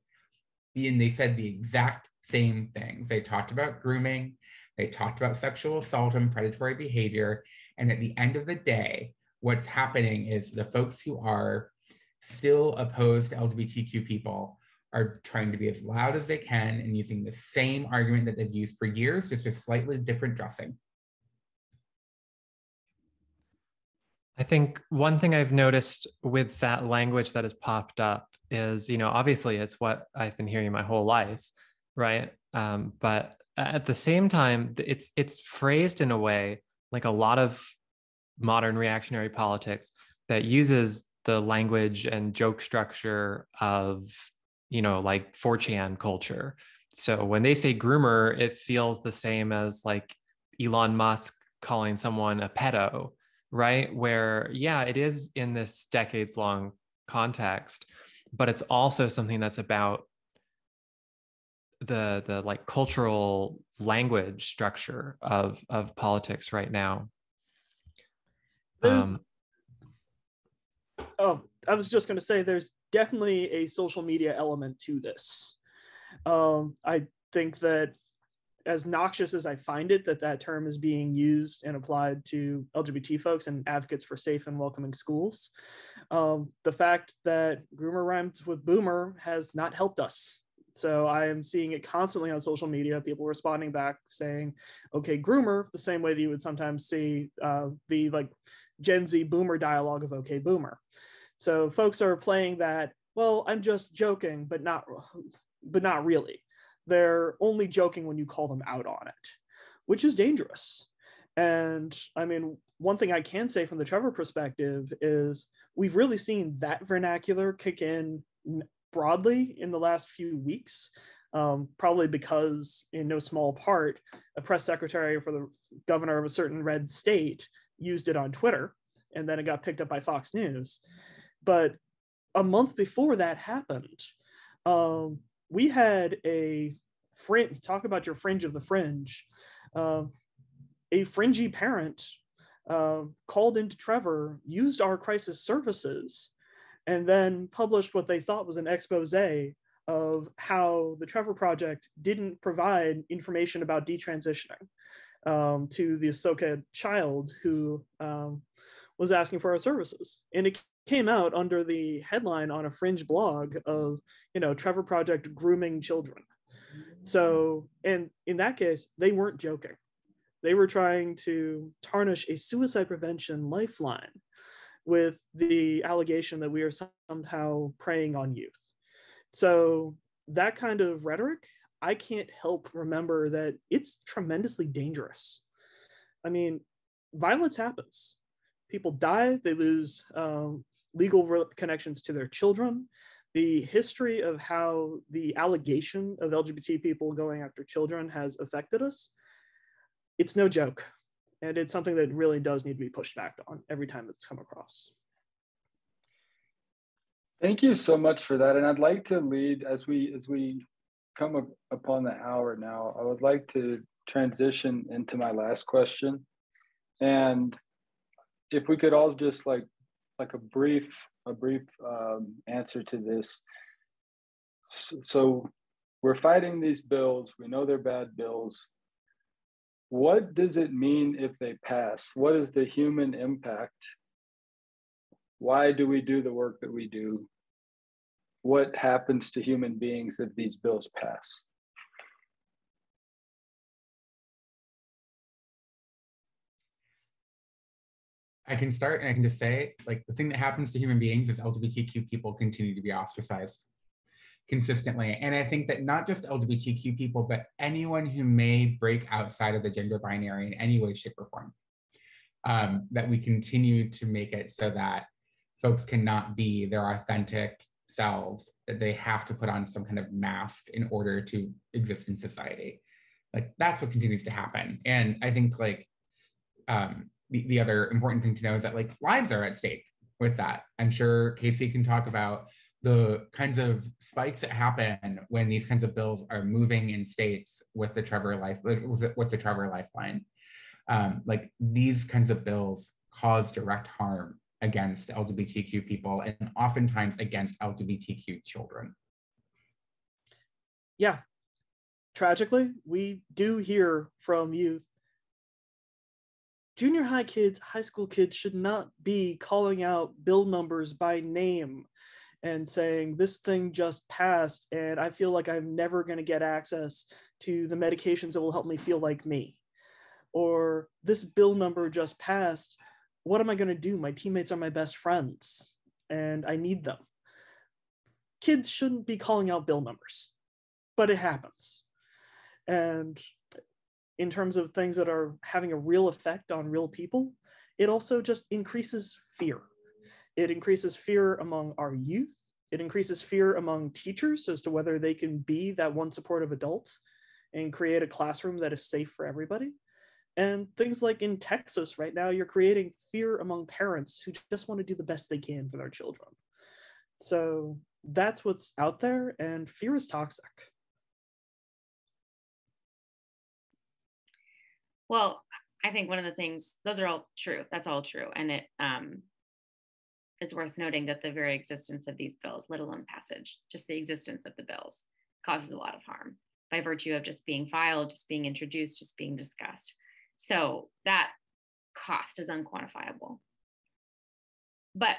And they said the exact same things. They talked about grooming, they talked about sexual assault and predatory behavior. And at the end of the day, what's happening is the folks who are still opposed to LGBTQ people are trying to be as loud as they can and using the same argument that they've used for years, just with slightly different dressing. I think one thing I've noticed with that language that has popped up is, obviously it's what I've been hearing my whole life, right? But at the same time, it's phrased in a way like a lot of modern reactionary politics that uses the language and joke structure of, like 4chan culture. So when they say groomer, it feels the same as like Elon Musk calling someone a pedo, right? Where, yeah, it is in this decades-long context, but it's also something that's about the like cultural language structure of politics right now. There's I was just going to say there's definitely a social media element to this. I think that as noxious as I find it that term is being used and applied to LGBT folks and advocates for safe and welcoming schools, the fact that groomer rhymes with boomer has not helped us. So I am seeing it constantly on social media, people responding back saying, okay, groomer, the same way that you would sometimes see the like Gen Z boomer dialogue of okay, boomer. So folks are playing that, well, I'm just joking, but not really. They're only joking when you call them out on it, which is dangerous. And I mean, one thing I can say from the Trevor perspective is we've really seen that vernacular kick in broadly in the last few weeks, probably because in no small part, a press secretary for the governor of a certain red state used it on Twitter, and then it got picked up by Fox News. But a month before that happened, we had a fringe, talk about your fringe of the fringe, a fringy parent called into Trevor, used our crisis services, and then published what they thought was an expose of how the Trevor Project didn't provide information about detransitioning to the Ahsoka child who was asking for our services. And it came out under the headline on a fringe blog of, Trevor Project grooming children. So, and in that case, they weren't joking. They were trying to tarnish a suicide prevention lifeline with the allegation that we are somehow preying on youth. So that kind of rhetoric, I can't help remember that it's tremendously dangerous. I mean, violence happens. People die, they lose legal connections to their children. The history of how the allegation of LGBT people going after children has affected us, it's no joke. And it's something that really does need to be pushed back on every time it's come across. Thank you so much for that. And I'd like to lead, as we come upon the hour now, I would like to transition into my last question. And if we could all just like a brief answer to this. So we're fighting these bills. We know they're bad bills. What does it mean if they pass? What is the human impact? Why do we do the work that we do? What happens to human beings if these bills pass? I can start and I can just say, like, the thing that happens to human beings is LGBTQ people continue to be ostracized consistently. And I think that not just LGBTQ people, but anyone who may break outside of the gender binary in any way, shape, or form, that we continue to make it so that folks cannot be their authentic selves, that they have to put on some kind of mask in order to exist in society. Like, that's what continues to happen. And I think, like, the other important thing to know is that, like, lives are at stake with that. I'm sure Casey can talk about the kinds of spikes that happen when these kinds of bills are moving in states with the Trevor Lifeline. Like, these kinds of bills cause direct harm against LGBTQ people and oftentimes against LGBTQ children. Yeah, tragically, we do hear from youth. Junior high kids, high school kids should not be calling out bill numbers by name and saying, this thing just passed and I feel like I'm never going to get access to the medications that will help me feel like me. Or this bill number just passed. What am I going to do? My teammates are my best friends and I need them. Kids shouldn't be calling out bill numbers, but it happens. And in terms of things that are having a real effect on real people, it also just increases fear. It increases fear among our youth. It increases fear among teachers as to whether they can be that one supportive adult and create a classroom that is safe for everybody. And things like in Texas right now, you're creating fear among parents who just want to do the best they can for their children. So that's what's out there, and fear is toxic. Well, I think one of the things, those are all true. That's all true. And it is worth noting that the very existence of these bills, let alone passage, just the existence of the bills causes a lot of harm by virtue of just being filed, just being introduced, just being discussed. So that cost is unquantifiable. But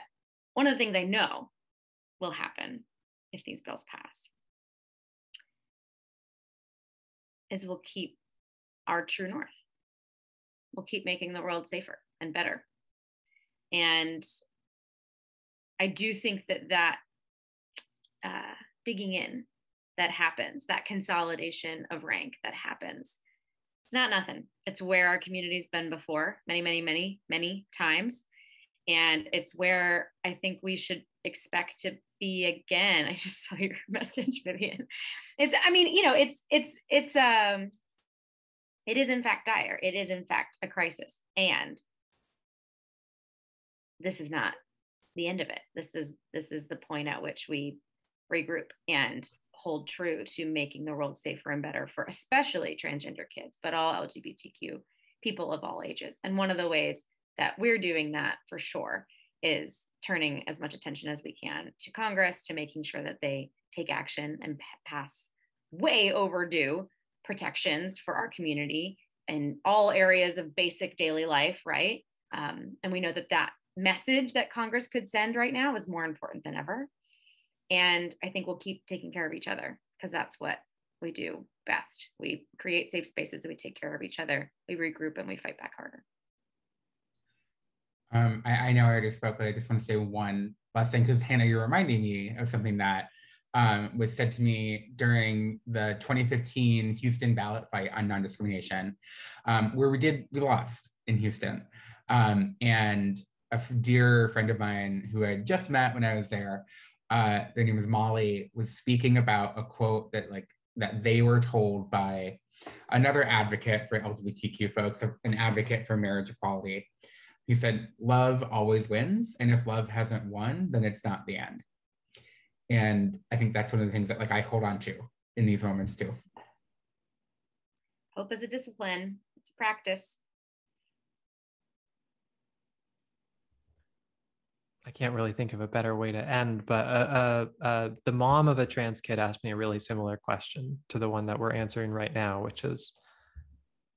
one of the things I know will happen if these bills pass is we'll keep our true north. We'll keep making the world safer and better. And I do think that digging in that happens, that consolidation of rank that happens, it's not nothing. It's where our community's been before many, many, many, many times. And it's where I think we should expect to be again. I just saw your message, Vivian. It is in fact dire. It is in fact a crisis. And this is not the end of it. This is the point at which we regroup and hold true to making the world safer and better for especially transgender kids, but all LGBTQ people of all ages. And one of the ways that we're doing that for sure is turning as much attention as we can to Congress, to making sure that they take action and pass way overdue protections for our community in all areas of basic daily life, right? And we know that message that Congress could send right now is more important than ever. And I think we'll keep taking care of each other because that's what we do best. We create safe spaces and we take care of each other. We regroup and we fight back harder. I know I already spoke, but I just want to say one last thing because Hannah, you're reminding me of something that was said to me during the 2015 Houston ballot fight on non-discrimination, where we lost in Houston. And a dear friend of mine who I just met when I was there, their name was Molly, was speaking about a quote that they were told by another advocate for LGBTQ folks, an advocate for marriage equality. He said, "Love always wins, and if love hasn't won, then it's not the end." And I think that's one of the things that I hold on to in these moments too. Hope is a discipline. It's a practice. I can't really think of a better way to end, but the mom of a trans kid asked me a really similar question to the one that we're answering right now, which is,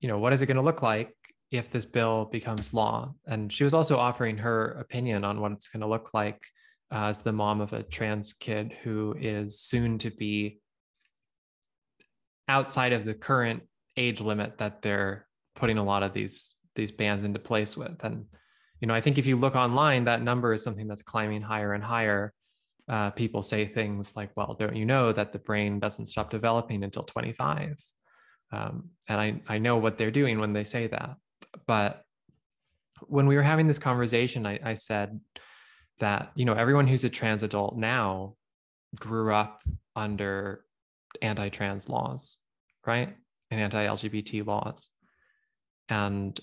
what is it going to look like if this bill becomes law? And she was also offering her opinion on what it's going to look like as the mom of a trans kid who is soon to be outside of the current age limit that they're putting a lot of these bans into place with. And I think if you look online, that number is something that's climbing higher and higher. People say things like, well, don't you know that the brain doesn't stop developing until 25? And I know what they're doing when they say that. But when we were having this conversation, I said that, everyone who's a trans adult now grew up under anti-trans laws, right? And anti-LGBT laws. And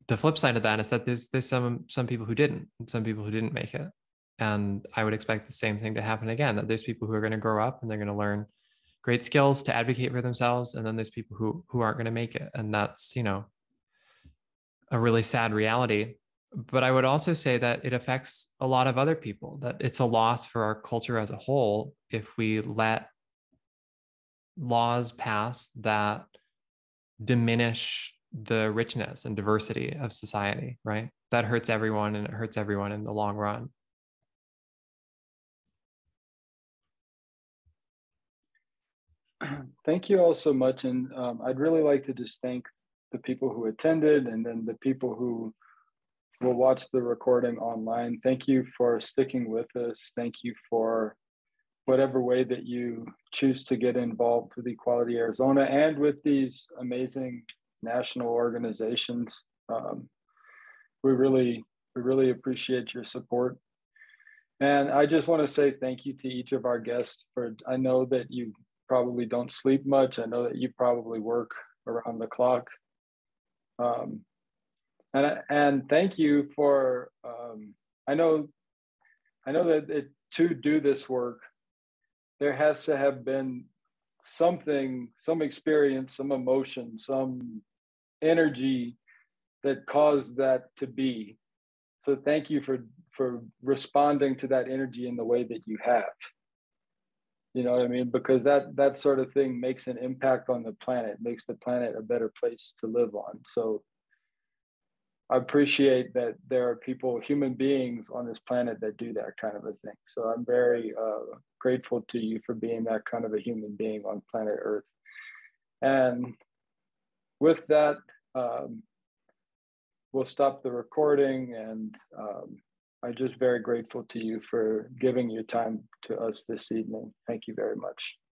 the flip side of that is that there's some people who didn't, and some people who didn't make it. And I would expect the same thing to happen again, that there's people who are going to grow up and they're going to learn great skills to advocate for themselves. And then there's people who aren't going to make it. And that's, a really sad reality. But I would also say that it affects a lot of other people, that it's a loss for our culture as a whole if we let laws pass that diminish the richness and diversity of society, right? That hurts everyone, and it hurts everyone in the long run. Thank you all so much. And I'd really like to just thank the people who attended and then the people who will watch the recording online. Thank you for sticking with us. Thank you for whatever way that you choose to get involved with Equality Arizona and with these amazing national organizations. We really appreciate your support. And I just want to say thank you to each of our guests I know that you probably don't sleep much. I know that you probably work around the clock. And thank you for, I know that to do this work, there has to have been something, some experience, some emotion, some energy that caused that to be. So thank you for responding to that energy in the way that you have. You know what I mean? Because that sort of thing makes an impact on the planet, makes the planet a better place to live on. So I appreciate that there are people, human beings on this planet that do that kind of a thing. So I'm very grateful to you for being that kind of a human being on planet Earth. And with that, we'll stop the recording, and I'm just very grateful to you for giving your time to us this evening. Thank you very much.